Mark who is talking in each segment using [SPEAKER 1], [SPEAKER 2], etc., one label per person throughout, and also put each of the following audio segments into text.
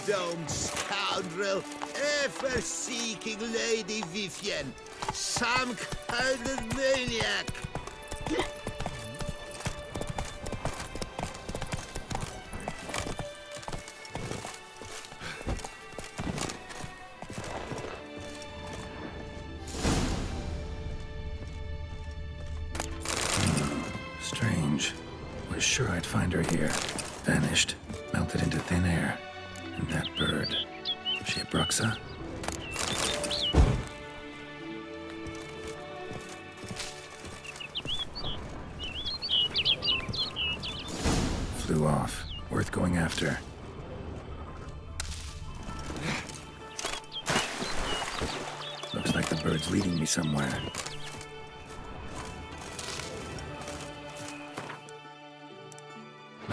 [SPEAKER 1] Dome scoundrel, ever seeking Lady Vivienne. Some kind of maniac.
[SPEAKER 2] Strange. Was sure I'd find her here. Vanished. Melted into thin air. And that bird. She a Bruxa? Flew off. Worth going after. Looks like the bird's leading me somewhere.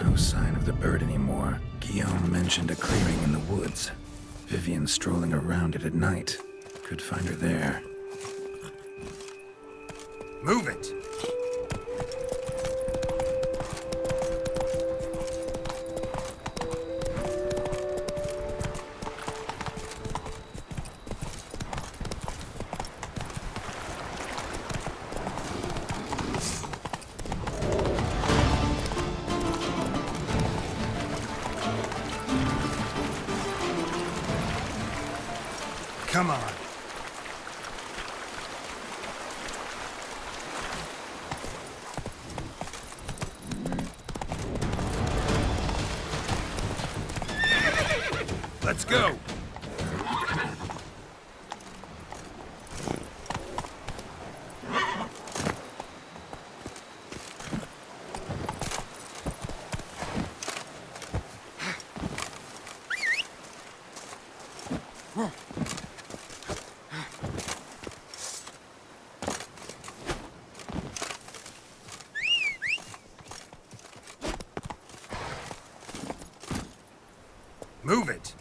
[SPEAKER 2] No sign of the bird anymore. Guillaume mentioned a clearing in the woods. Vivienne strolling around it at night. Could find her there.
[SPEAKER 3] Move it! Come on. Let's go. Move it!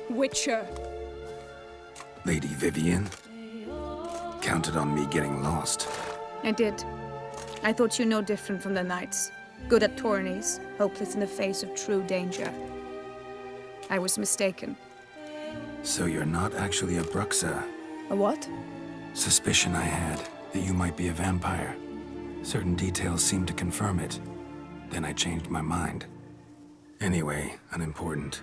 [SPEAKER 4] Witcher.
[SPEAKER 2] Lady Vivienne? Counted on me getting lost.
[SPEAKER 4] I did. I thought you no different from the knights. Good at tourneys, hopeless in the face of true danger. I was mistaken.
[SPEAKER 2] So you're not actually a Bruxa?
[SPEAKER 4] A what?
[SPEAKER 2] Suspicion I had that you might be a vampire. Certain details seemed to confirm it. Then I changed my mind. Anyway, unimportant.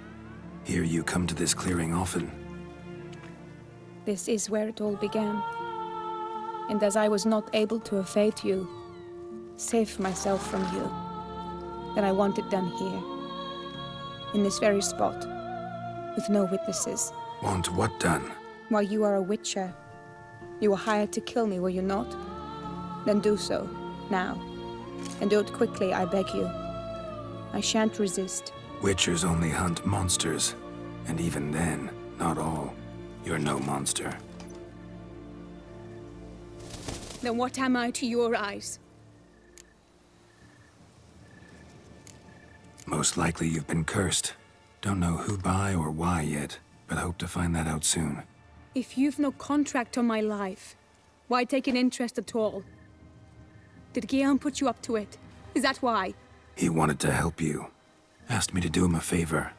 [SPEAKER 2] Hear you come to this clearing often.
[SPEAKER 4] This is where it all began. And as I was not able to evade you, save myself from you, then I want it done here. In this very spot. With no witnesses.
[SPEAKER 2] Want what done?
[SPEAKER 4] Why, you are a witcher. You were hired to kill me, were you not? Then do so, now. And do it quickly, I beg you. I shan't resist.
[SPEAKER 2] Witchers only hunt monsters. And even then, not all. You're no monster.
[SPEAKER 4] Then what am I to your eyes?
[SPEAKER 2] Most likely you've been cursed. Don't know who by or why yet, but hope to find that out soon.
[SPEAKER 4] If you've no contract on my life, why take an interest at all? Did Guillaume put you up to it? Is that why?
[SPEAKER 2] He wanted to help you. Asked me to do him a favor.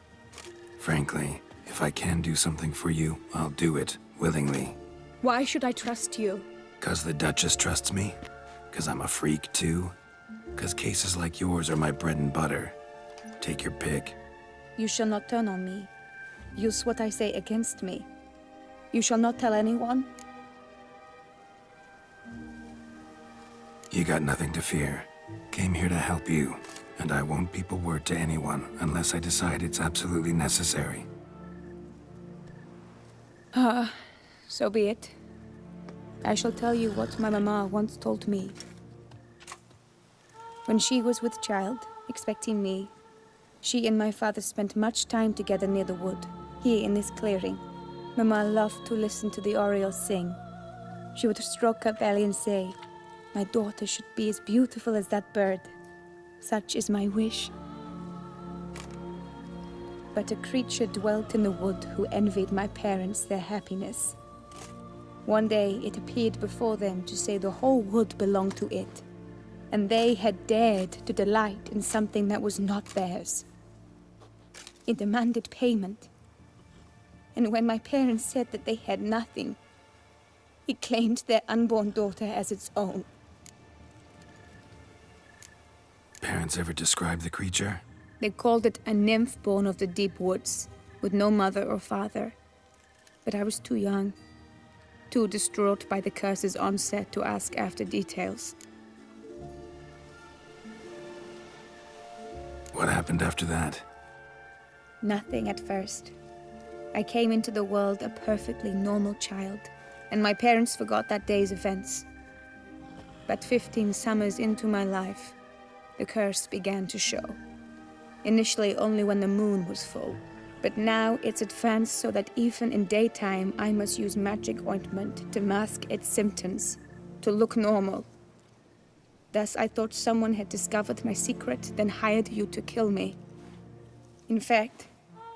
[SPEAKER 2] Frankly, if I can do something for you, I'll do it, willingly.
[SPEAKER 4] Why should I trust you?
[SPEAKER 2] 'Cause the Duchess trusts me? 'Cause I'm a freak, too? 'Cause cases like yours are my bread and butter. Take your pick.
[SPEAKER 4] You shall not turn on me. Use what I say against me. You shall not tell anyone?
[SPEAKER 2] You got nothing to fear. Came here to help you. And I won't peep a word to anyone unless I decide it's absolutely necessary.
[SPEAKER 4] So be it. I shall tell you what my mama once told me. When she was with child, expecting me, she and my father spent much time together near the wood, here in this clearing. Mama loved to listen to the orioles sing. She would stroke her belly and say, "My daughter should be as beautiful as that bird. Such is my wish." But a creature dwelt in the wood who envied my parents their happiness. One day it appeared before them to say the whole wood belonged to it, and they had dared to delight in something that was not theirs. It demanded payment. And when my parents said that they had nothing, it claimed their unborn daughter as its own.
[SPEAKER 2] Parents ever describe the creature?
[SPEAKER 4] They called it a nymph born of the deep woods, with no mother or father. But I was too young, too distraught by the curse's onset to ask after details.
[SPEAKER 2] What happened after that?
[SPEAKER 4] Nothing at first. I came into the world a perfectly normal child, and my parents forgot that day's events. But 15 summers into my life, the curse began to show. Initially only when the moon was full, but now it's advanced so that even in daytime I must use magic ointment to mask its symptoms, to look normal. Thus I thought someone had discovered my secret, then hired you to kill me. In fact,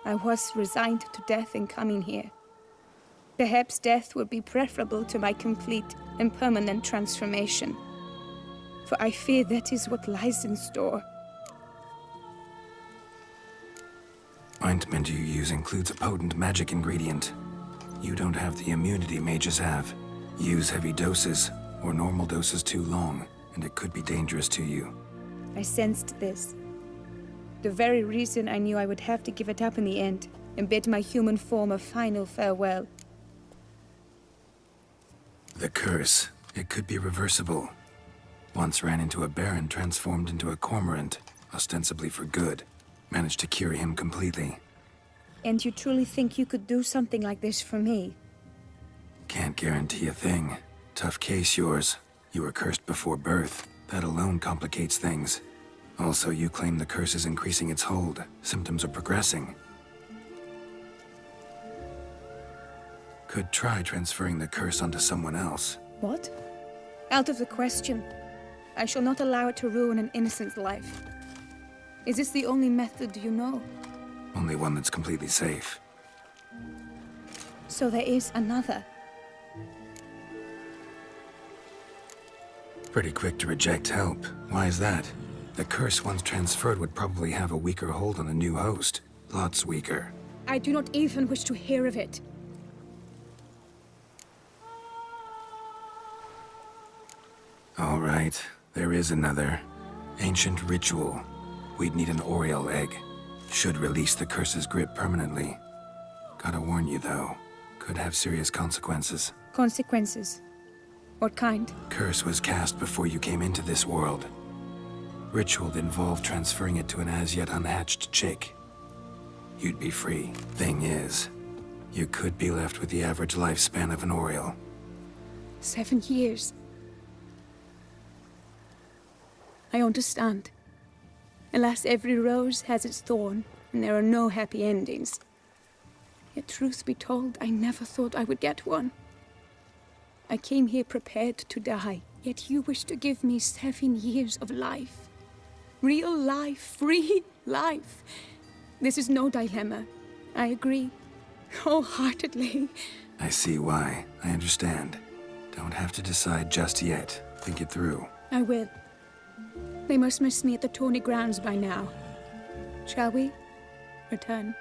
[SPEAKER 4] I was resigned to death in coming here. Perhaps death would be preferable to my complete and permanent transformation, for I fear that is what lies in store.
[SPEAKER 2] Ointment you use includes a potent magic ingredient. You don't have the immunity mages have. Use heavy doses, or normal doses too long, and it could be dangerous to you.
[SPEAKER 4] I sensed this. The very reason I knew I would have to give it up in the end, and bid my human form a final farewell.
[SPEAKER 2] The curse, it could be reversible. Once ran into a baron transformed into a cormorant, ostensibly for good. Managed to cure him completely.
[SPEAKER 4] And you truly think you could do something like this for me?
[SPEAKER 2] Can't guarantee a thing. Tough case, yours. You were cursed before birth. That alone complicates things. Also, you claim the curse is increasing its hold. Symptoms are progressing. Could try transferring the curse onto someone else.
[SPEAKER 4] What? Out of the question. I shall not allow it to ruin an innocent's life. Is this the only method you know?
[SPEAKER 2] Only one that's completely safe.
[SPEAKER 4] So there is another.
[SPEAKER 2] Pretty quick to reject help. Why is that? The curse once transferred would probably have a weaker hold on the new host. Lots weaker.
[SPEAKER 4] I do not even wish to hear of it.
[SPEAKER 2] All right, there is another. Ancient ritual. We'd need an oriole egg. Should release the curse's grip permanently. Gotta warn you, though. Could have serious consequences.
[SPEAKER 4] Consequences? What kind?
[SPEAKER 2] Curse was cast before you came into this world. Ritual involved transferring it to an as-yet unhatched chick. You'd be free. Thing is, you could be left with the average lifespan of an oriole.
[SPEAKER 4] 7 years. I understand. Alas, every rose has its thorn, and there are no happy endings. Yet truth be told, I never thought I would get one. I came here prepared to die, yet you wish to give me 7 years of life. Real life, free life. This is no dilemma. I agree, wholeheartedly.
[SPEAKER 2] I see why. I understand. Don't have to decide just yet. Think it through.
[SPEAKER 4] I will. They must miss me at the Tawny Grounds by now. Shall we return?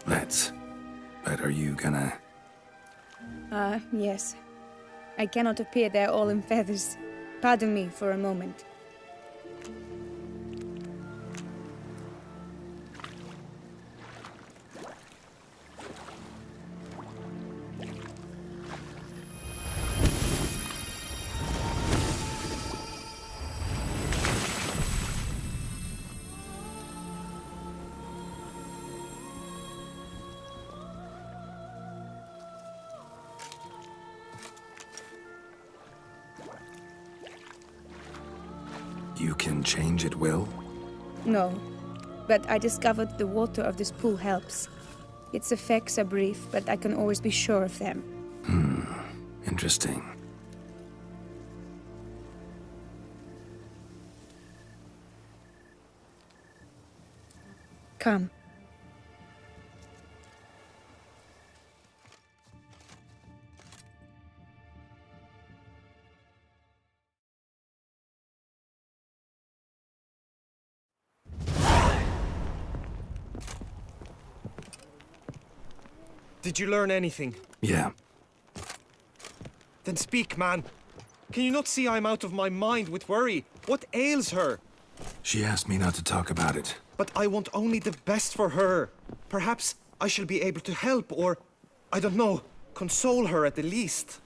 [SPEAKER 2] Let's. But are you gonna...
[SPEAKER 4] Yes. I cannot appear there all in feathers. Pardon me for a moment.
[SPEAKER 2] You can change at will?
[SPEAKER 4] No, but I discovered the water of this pool helps. Its effects are brief, but I can always be sure of them.
[SPEAKER 2] Interesting.
[SPEAKER 4] Come.
[SPEAKER 5] Did you learn anything?
[SPEAKER 2] Yeah.
[SPEAKER 5] Then speak, man. Can you not see I'm out of my mind with worry? What ails her?
[SPEAKER 2] She asked me not to talk about it.
[SPEAKER 5] But I want only the best for her. Perhaps I shall be able to help or, I don't know, console her at the least.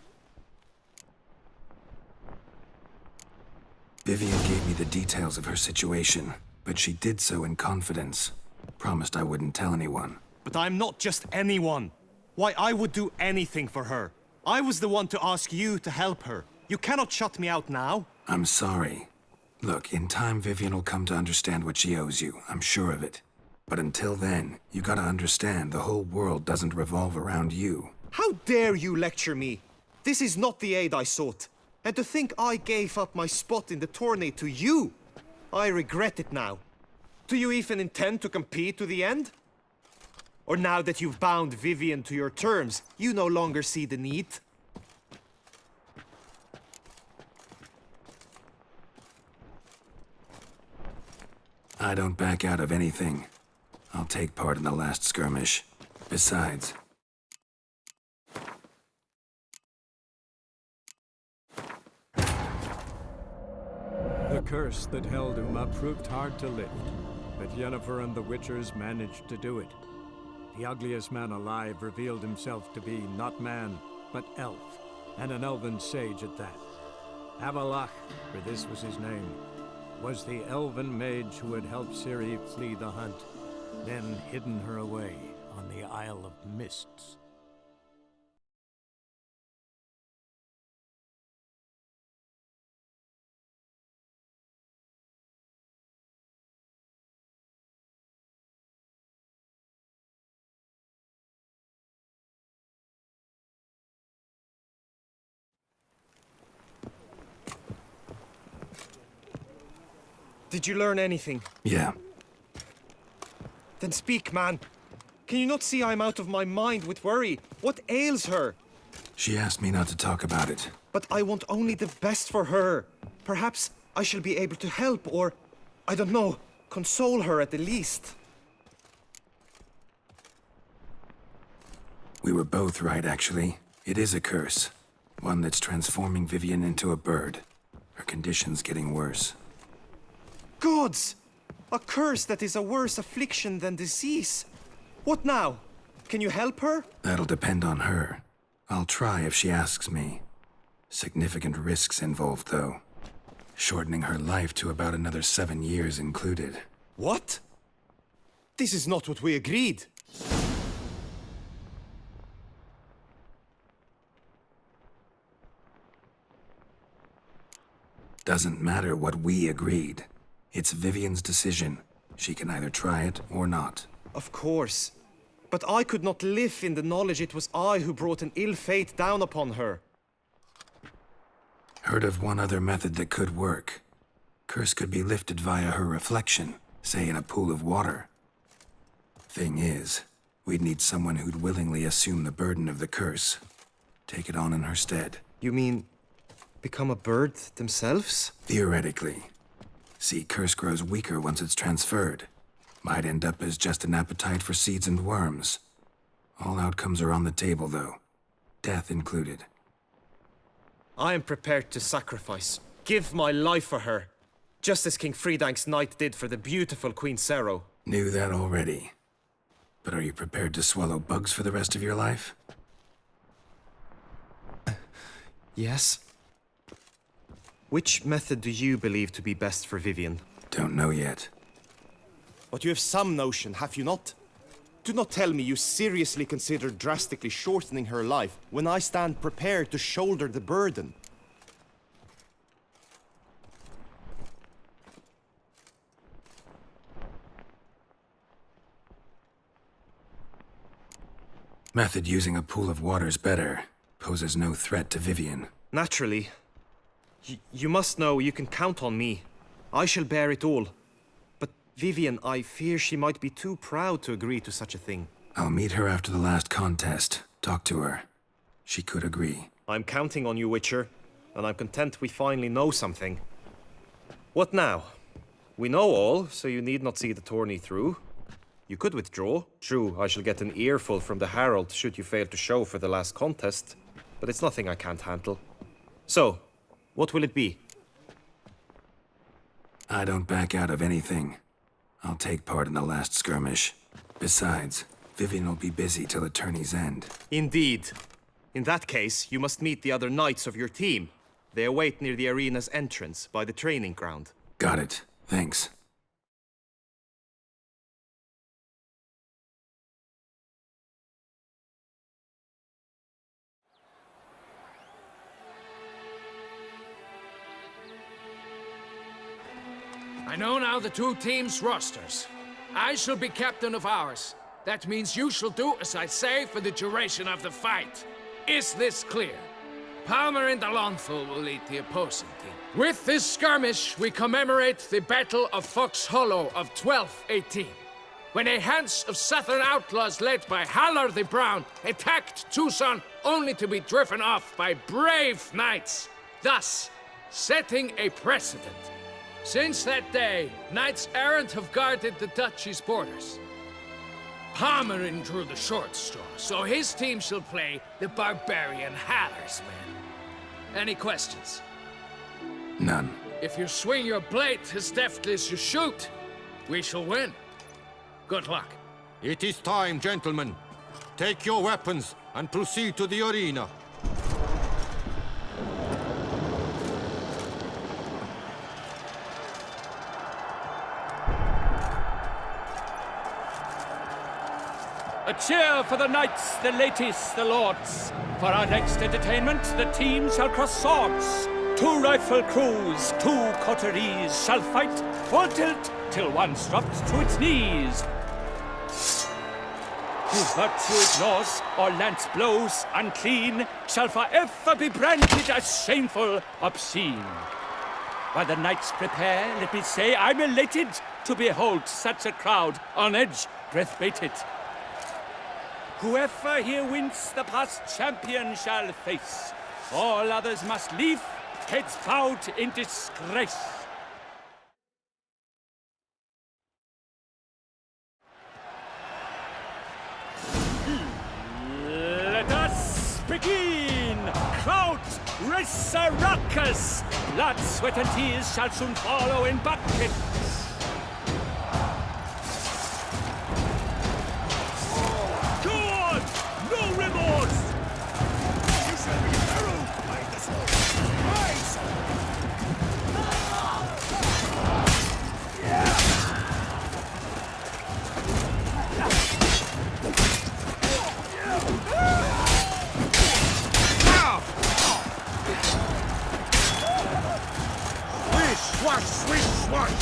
[SPEAKER 2] Vivian gave me the details of her situation, but she did so in confidence. Promised I wouldn't tell anyone.
[SPEAKER 5] But I'm not just anyone. Why, I would do anything for her. I was the one to ask you to help her. You cannot shut me out now.
[SPEAKER 2] I'm sorry. Look, in time Vivian will come to understand what she owes you. I'm sure of it. But until then, you gotta understand the whole world doesn't revolve around you.
[SPEAKER 5] How dare you lecture me? This is not the aid I sought. And to think I gave up my spot in the tourney to you. I regret it now. Do you even intend to compete to the end? Or now that you've bound Vivian to your terms, you no longer see the need?
[SPEAKER 2] I don't back out of anything. I'll take part in the last skirmish. Besides...
[SPEAKER 6] The curse that held Uma proved hard to lift, but Yennefer and the Witchers managed to do it. The ugliest man alive revealed himself to be not man, but elf, and an elven sage at that. Avalach, for this was his name, was the elven mage who had helped Ciri flee the hunt, then hidden her away on the Isle of Mists.
[SPEAKER 5] Did you learn anything?
[SPEAKER 2] Yeah.
[SPEAKER 5] Then speak, man. Can you not see I'm out of my mind with worry? What ails her?
[SPEAKER 2] She asked me not to talk about it.
[SPEAKER 5] But I want only the best for her. Perhaps I shall be able to help or, I don't know, console her at the least.
[SPEAKER 2] We were both right, actually. It is a curse. One that's transforming Vivian into a bird. Her condition's getting worse.
[SPEAKER 5] Gods! A curse that is a worse affliction than disease. What now? Can you help her?
[SPEAKER 2] That'll depend on her. I'll try if she asks me. Significant risks involved, though. Shortening her life to about another 7 years included.
[SPEAKER 5] What? This is not what we agreed.
[SPEAKER 2] Doesn't matter what we agreed. It's Vivian's decision. She can either try it or not.
[SPEAKER 5] Of course. But I could not live in the knowledge it was I who brought an ill fate down upon her.
[SPEAKER 2] Heard of one other method that could work. Curse could be lifted via her reflection, say in a pool of water. Thing is, we'd need someone who'd willingly assume the burden of the curse. Take it on in her stead.
[SPEAKER 5] You mean, become a bird themselves?
[SPEAKER 2] Theoretically. See, curse grows weaker once it's transferred. Might end up as just an appetite for seeds and worms. All outcomes are on the table, though. Death included.
[SPEAKER 5] I am prepared to sacrifice. Give my life for her. Just as King Fridank's knight did for the beautiful Queen Sero.
[SPEAKER 2] Knew that already. But are you prepared to swallow bugs for the rest of your life?
[SPEAKER 5] Yes. Which method do you believe to be best for Vivian?
[SPEAKER 2] Don't know yet.
[SPEAKER 5] But you have some notion, have you not? Do not tell me you seriously consider drastically shortening her life when I stand prepared to shoulder the burden.
[SPEAKER 2] Method using a pool of water's better. Poses no threat to Vivian.
[SPEAKER 5] Naturally. You must know you can count on me. I shall bear it all. But Vivian, I fear she might be too proud to agree to such a thing.
[SPEAKER 2] I'll meet her after the last contest. Talk to her. She could agree.
[SPEAKER 5] I'm counting on you, Witcher. And I'm content we finally know something. What now? We know all, so you need not see the tourney through. You could withdraw. True, I shall get an earful from the Herald should you fail to show for the last contest. But it's nothing I can't handle. So, what will it be?
[SPEAKER 2] I don't back out of anything. I'll take part in the last skirmish. Besides, Vivian will be busy till the tourney's end.
[SPEAKER 5] Indeed. In that case, you must meet the other knights of your team. They await near the arena's entrance, by the training ground.
[SPEAKER 2] Got it. Thanks.
[SPEAKER 7] I know now the two teams' rosters. I shall be captain of ours. That means you shall do as I say for the duration of the fight. Is this clear? Palmer and Alonso will lead the opposing team. With this skirmish, we commemorate the Battle of Fox Hollow of 1218, when a hands of southern outlaws led by Halar the Brown attacked Tucson only to be driven off by brave knights, thus setting a precedent. Since that day, knights errant have guarded the duchy's borders. Palmerin drew the short straw, so his team shall play the barbarian Haller's men. Any questions?
[SPEAKER 2] None.
[SPEAKER 7] If you swing your blade as deftly as you shoot, we shall win. Good luck.
[SPEAKER 8] It is time, gentlemen. Take your weapons and proceed to the arena.
[SPEAKER 9] A cheer for the knights, the ladies, the lords. For our next entertainment, the teams shall cross swords. 2 rifle crews, 2 coteries shall fight full tilt till one's dropped to its knees. Who virtue ignores or lance blows unclean shall forever be branded as shameful, obscene. While the knights prepare, let me say I'm elated to behold such a crowd on edge, breath baited. Whoever here wins the past champion shall face. All others must leave, heads bowed in disgrace. Let us begin! Crowd, race a ruckus! Blood, sweat, and tears shall soon follow in buckets. No remorse! You shall be harrowed by the sword. Rise!
[SPEAKER 8] Swish, swash, swish, swash!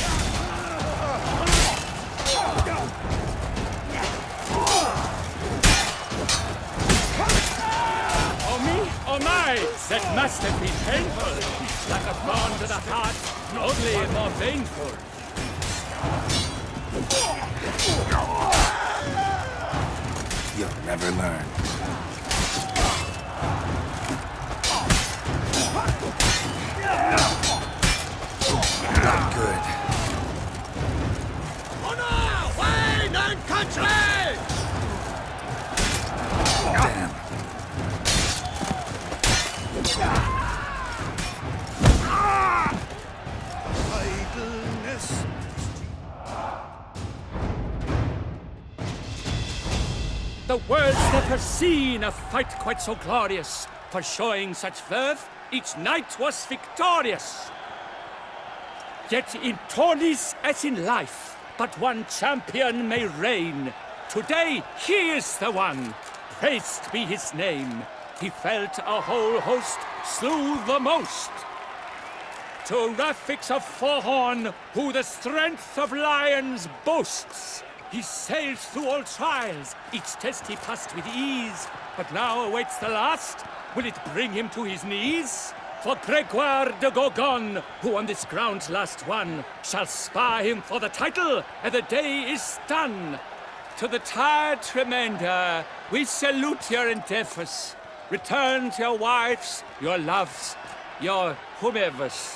[SPEAKER 9] Oh my! That must have been painful. Like a thorn to the heart, only more painful.
[SPEAKER 2] You'll never learn. Not good.
[SPEAKER 8] Honor, wine, and country!
[SPEAKER 2] Damn.
[SPEAKER 1] Idleness.
[SPEAKER 9] The world's never seen a fight quite so glorious. For showing such verve, each knight was victorious. Yet in tourneys as in life, but one champion may reign. Today, he is the one. Praised be his name. He felt a whole host, slew the most. To Rafix of Forhorn, who the strength of lions boasts, He sailed through all trials. Each test he passed with ease. But now awaits the last. Will it bring him to his knees? For Gregoire de Gorgon, who on this ground last won, shall spar him for the title, and the day is done. To the tired remainder, we salute your endeavors. Return to your wives, your loves, your whomevers.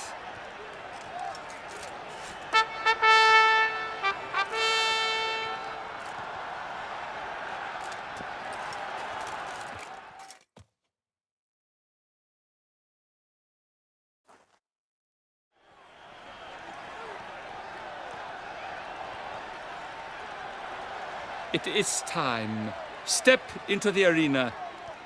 [SPEAKER 9] It is time. Step into the arena.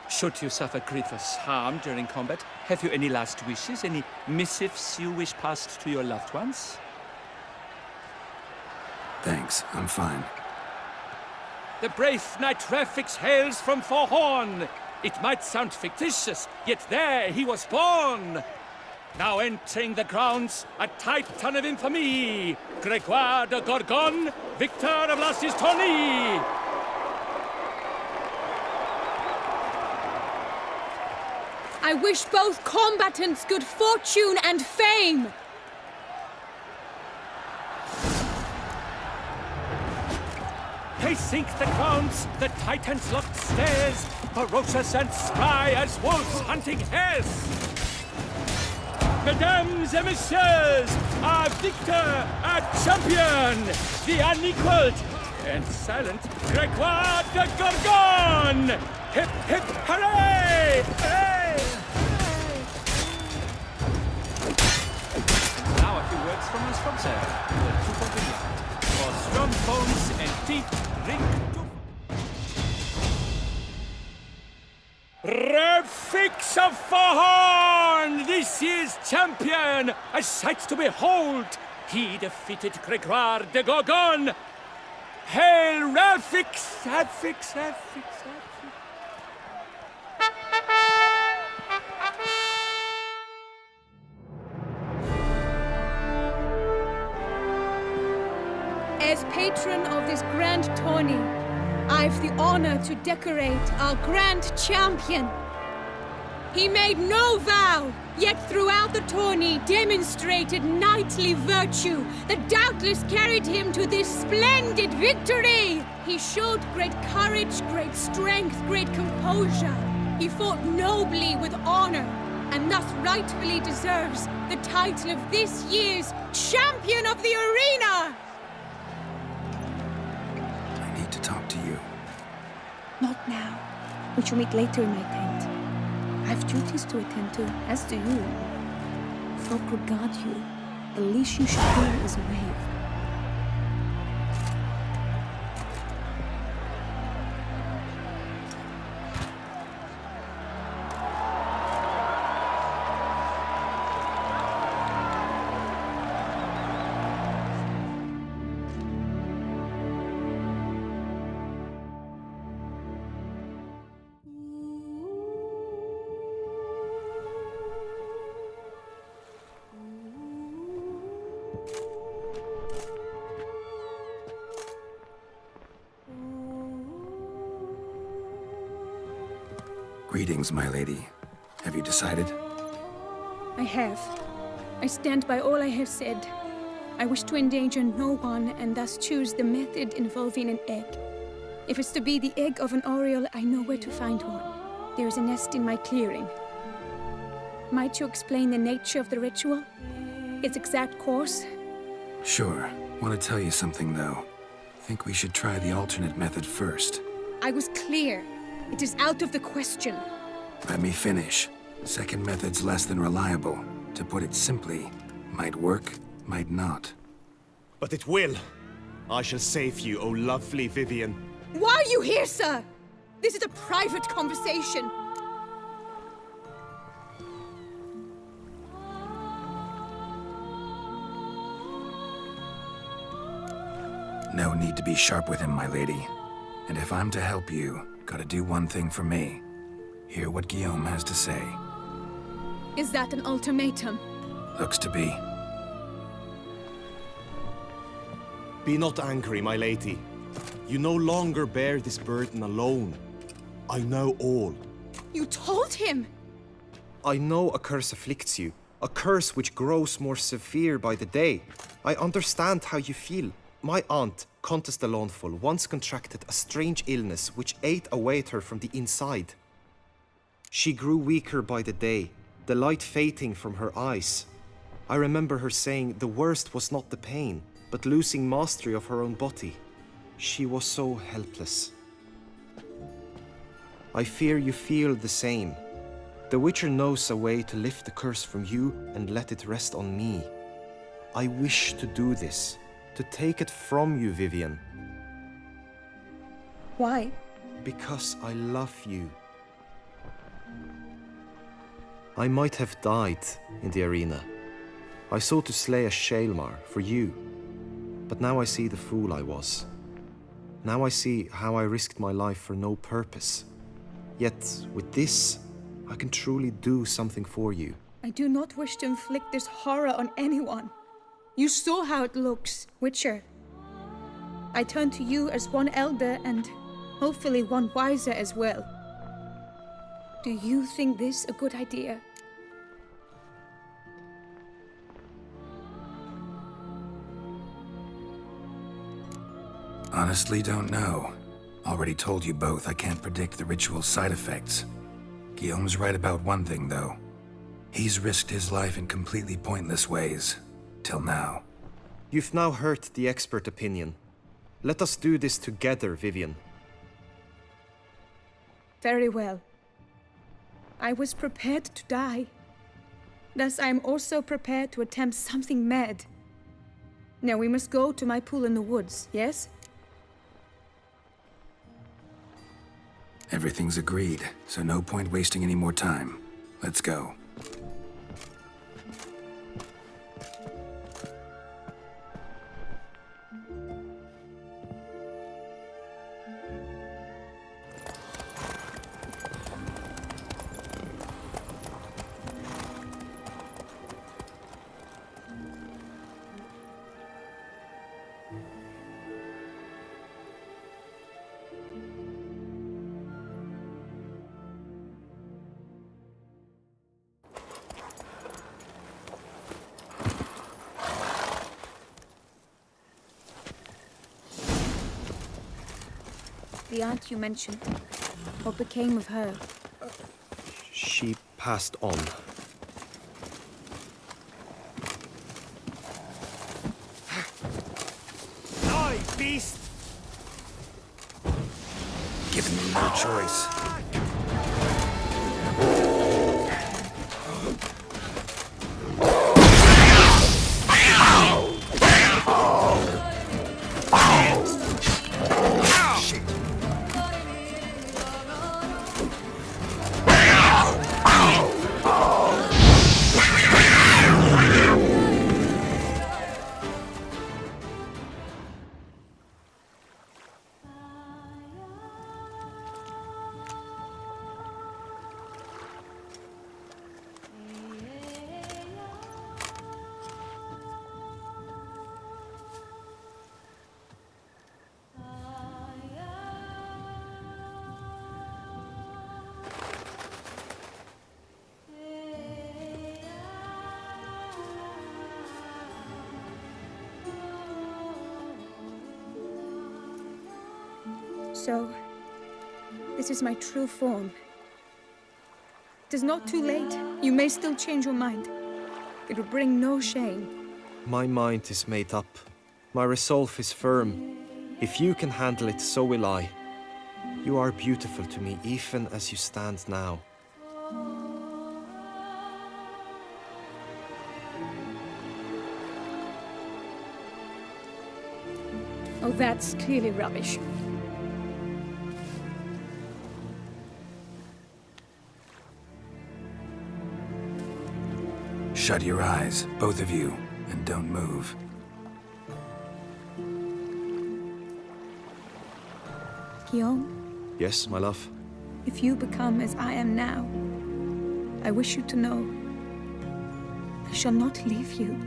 [SPEAKER 9] Should you suffer grievous harm during combat, have you any last wishes? Any missives you wish passed to your loved ones?
[SPEAKER 2] Thanks, I'm fine.
[SPEAKER 9] The brave knight Rafix hails from Forhorn. It might sound fictitious, yet there he was born. Now entering the grounds, a titan of infamy, Gregoire de Gorgon, victor of last year's tourney.
[SPEAKER 4] I wish both combatants good fortune and fame.
[SPEAKER 9] They sink the grounds, the titans locked stairs, ferocious and spry as wolves hunting hares. Mesdames et messieurs, our victor, our champion, the unequaled and silent Gregoire de Gorgon! Hip, hip, hooray! Hooray! Now a few words from us from Sarah, the 200 yard. For strong bones and teeth, drink to... Rafix of Forhorn, this year's champion, a sight to behold. He defeated Gregoire de Gorgon. Hail Rafix, Rafix, Rafix, Rafix.
[SPEAKER 4] As patron of this grand tourney, I've the honor to decorate our grand champion. He made no vow, yet throughout the tourney demonstrated knightly virtue that doubtless carried him to this splendid victory. He showed great courage, great strength, great composure. He fought nobly with honor, and thus rightfully deserves the title of this year's Champion of the Arena!
[SPEAKER 2] I need to talk to you.
[SPEAKER 4] Not now. We shall meet later in my tent. I have duties to attend to, as do you. Folk regard you. The least you should do is wave.
[SPEAKER 2] Greetings, my lady. Have you decided?
[SPEAKER 4] I have. I stand by all I have said. I wish to endanger no one and thus choose the method involving an egg. If it's to be the egg of an oriole, I know where to find one. There is a nest in my clearing. Might you explain the nature of the ritual? Its exact course?
[SPEAKER 2] Sure. Want to tell you something, though. Think we should try the alternate method first.
[SPEAKER 4] I was clear. It is out of the question.
[SPEAKER 2] Let me finish. Second method's less than reliable. To put it simply, might work, might not.
[SPEAKER 5] But it will. I shall save you, O lovely Vivian.
[SPEAKER 4] Why are you here, sir? This is a private conversation.
[SPEAKER 2] No need to be sharp with him, my lady. And if I'm to help you, gotta do one thing for me. Hear what Guillaume has to say.
[SPEAKER 4] Is that an ultimatum?
[SPEAKER 2] Looks to be.
[SPEAKER 5] Be not angry, my lady. You no longer bear this burden alone. I know all.
[SPEAKER 4] You told him!
[SPEAKER 5] I know a curse afflicts you, a curse which grows more severe by the day. I understand how you feel. My aunt, Countess de Lawnful, once contracted a strange illness which ate away at her from the inside. She grew weaker by the day, the light fading from her eyes. I remember her saying the worst was not the pain, but losing mastery of her own body. She was so helpless. I fear you feel the same. The Witcher knows a way to lift the curse from you and let it rest on me. I wish to do this, to take it from you, Vivian.
[SPEAKER 4] Why?
[SPEAKER 5] Because I love you. I might have died in the arena. I sought to slay a Shaelmar for you. But now I see the fool I was. Now I see how I risked my life for no purpose. Yet, with this, I can truly do something for you.
[SPEAKER 4] I do not wish to inflict this horror on anyone. You saw how it looks, Witcher. I turn to you as one elder and hopefully one wiser as well. Do you think this a good idea?
[SPEAKER 2] Honestly, don't know. Already told you both I can't predict the ritual's side effects. Guillaume's right about one thing, though. He's risked his life in completely pointless ways. Till now.
[SPEAKER 5] You've now heard the expert opinion. Let us do this together, Vivian.
[SPEAKER 4] Very well. I was prepared to die. Thus I am also prepared to attempt something mad. Now we must go to my pool in the woods, yes?
[SPEAKER 2] Everything's agreed, so no point wasting any more time. Let's go.
[SPEAKER 4] The aunt you mentioned. What became of her?
[SPEAKER 5] She passed on.
[SPEAKER 3] Die, beast!
[SPEAKER 2] Given me no choice.
[SPEAKER 4] So, this is my true form. It is not too late. You may still change your mind. It will bring no shame.
[SPEAKER 5] My mind is made up. My resolve is firm. If you can handle it, so will I. You are beautiful to me, even as you stand now.
[SPEAKER 4] Oh, that's clearly rubbish.
[SPEAKER 2] Shut your eyes, both of you, and don't move.
[SPEAKER 4] Guillaume,
[SPEAKER 5] Yes, my love?
[SPEAKER 4] if you become as I am now, I wish you to know I shall not leave you.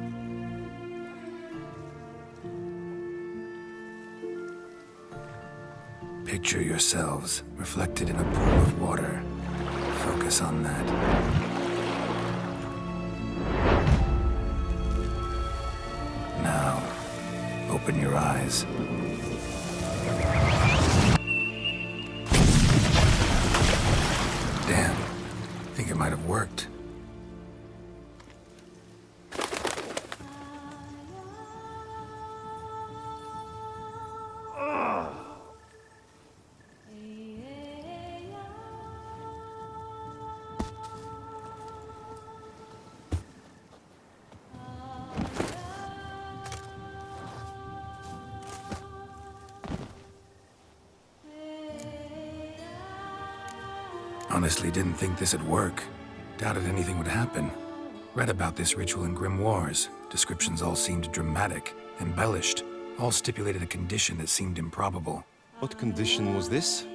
[SPEAKER 2] Picture yourselves reflected in a pool of water. Focus on that. Now, open your eyes. Damn. Think it might have worked. Honestly didn't think this'd work. Doubted anything would happen. Read about this ritual in grimoires. Descriptions all seemed dramatic, embellished. All stipulated a condition that seemed improbable.
[SPEAKER 5] What condition was this?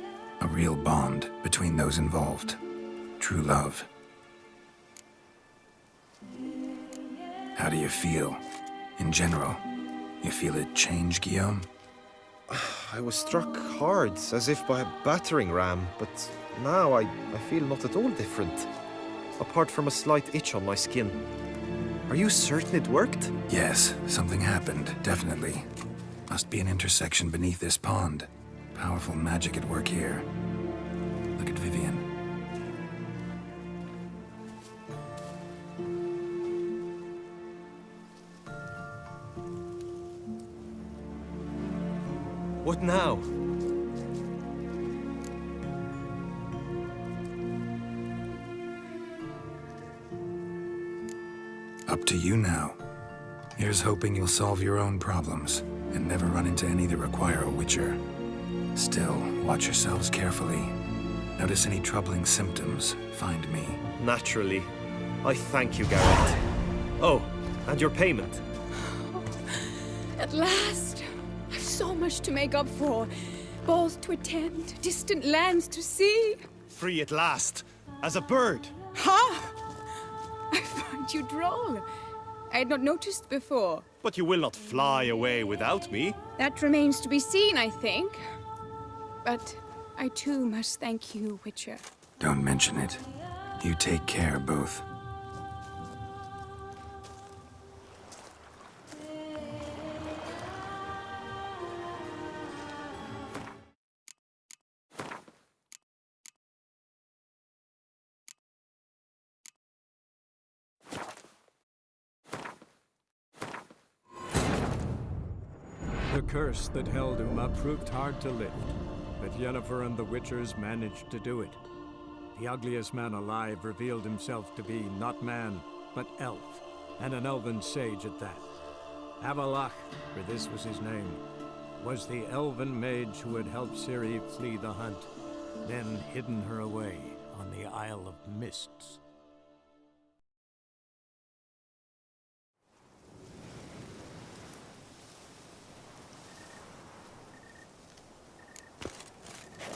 [SPEAKER 2] A real bond between those involved. True love. How do you feel? In general, you feel it change, Guillaume?
[SPEAKER 5] I was struck hard, as if by a battering ram, but now I feel not at all different. Apart from a slight itch on my skin. Are you certain it worked?
[SPEAKER 2] Yes, something happened, definitely. Must be an intersection beneath this pond. Powerful magic at work here. Look at Vivian.
[SPEAKER 5] What now?
[SPEAKER 2] Up to you now. Here's hoping you'll solve your own problems and never run into any that require a witcher. Still, watch yourselves carefully. Notice any troubling symptoms, find me.
[SPEAKER 5] Naturally. I thank you, Garrett. Oh, and your payment.
[SPEAKER 4] At last! I've so much to make up for. Balls to attend, distant lands to see.
[SPEAKER 5] Free at last, as a bird.
[SPEAKER 4] Ha! I find you droll. I had not noticed before.
[SPEAKER 5] But you will not fly away without me.
[SPEAKER 4] That remains to be seen, I think. But I too must thank you, Witcher.
[SPEAKER 2] Don't mention it. You take care, both.
[SPEAKER 6] The curse that held Uma proved hard to lift, but Yennefer and the Witchers managed to do it. The ugliest man alive revealed himself to be not man, but elf, and an elven sage at that. Avalach, for this was his name, was the elven mage who had helped Ciri flee the hunt, then hidden her away on the Isle of Mists.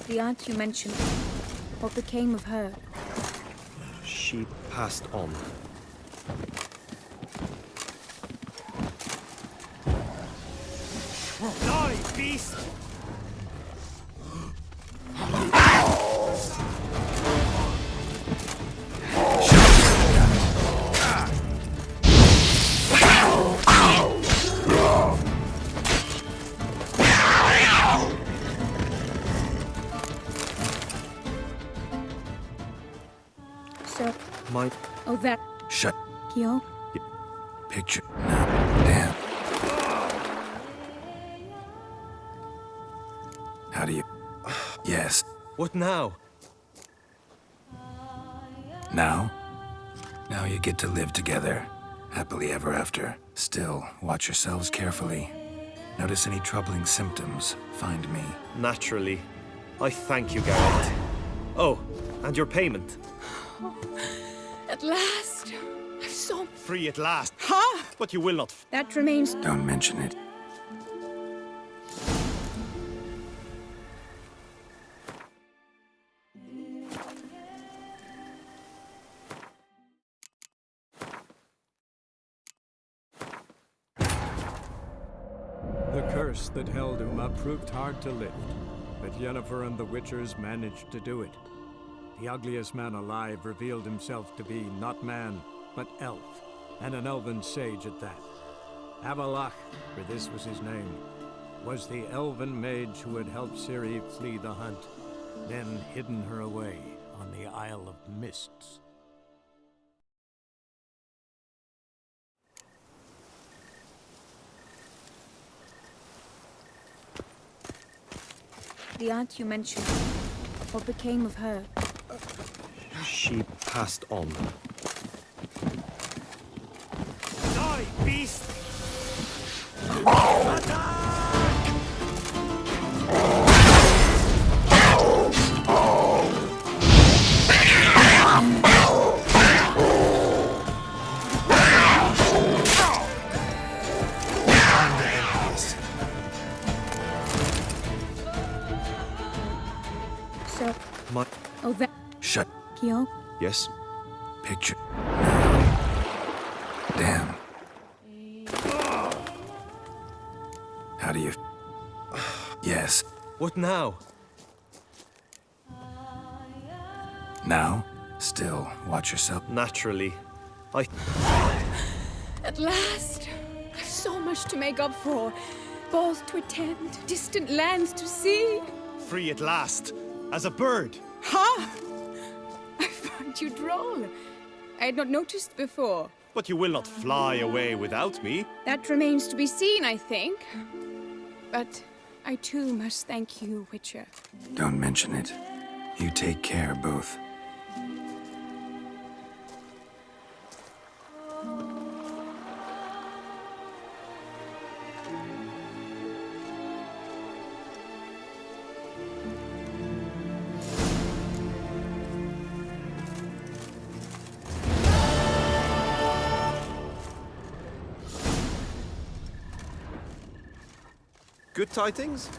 [SPEAKER 4] The aunt you mentioned, what became of her?
[SPEAKER 5] She passed on.
[SPEAKER 3] Die, beast!
[SPEAKER 4] So,
[SPEAKER 5] My...
[SPEAKER 4] oh that,
[SPEAKER 2] Shut.
[SPEAKER 4] Kyo?
[SPEAKER 2] Picture. No. Damn. How do you... Yes.
[SPEAKER 5] What now?
[SPEAKER 2] Now? Now you get to live together. Happily ever after. Still, watch yourselves carefully. Notice any troubling symptoms, find me.
[SPEAKER 5] Naturally. I thank you, Garrett. Oh, and your payment.
[SPEAKER 4] At last! I've so...
[SPEAKER 5] Free at last.
[SPEAKER 4] Ha!
[SPEAKER 5] But you will not...
[SPEAKER 4] That remains...
[SPEAKER 2] Don't mention it.
[SPEAKER 6] The curse that held Uma proved hard to lift, but Yennefer and the Witchers managed to do it. The ugliest man alive revealed himself to be not man, but elf, and an elven sage at that. Avalach, for this was his name, was the elven mage who had helped Ciri flee the hunt, then hidden her away on the Isle of Mists.
[SPEAKER 4] The aunt you mentioned, what became of her?
[SPEAKER 5] She passed on.
[SPEAKER 3] Die, beast!
[SPEAKER 4] So,
[SPEAKER 5] My...
[SPEAKER 4] oh, that
[SPEAKER 2] Shut.
[SPEAKER 4] Kyo?
[SPEAKER 5] Yes?
[SPEAKER 2] Picture. Damn. How do you... Yes.
[SPEAKER 5] What now?
[SPEAKER 2] Now? Still, watch yourself.
[SPEAKER 5] Naturally.
[SPEAKER 4] At last! I've so much to make up for. Balls to attend, distant lands to see.
[SPEAKER 5] Free at last. As a bird.
[SPEAKER 4] Ha! I find you droll. I had not noticed before.
[SPEAKER 5] But you will not fly away without me.
[SPEAKER 4] That remains to be seen, I think. But I too must thank you, Witcher.
[SPEAKER 2] Don't mention it. You take care, both.
[SPEAKER 5] Good tidings?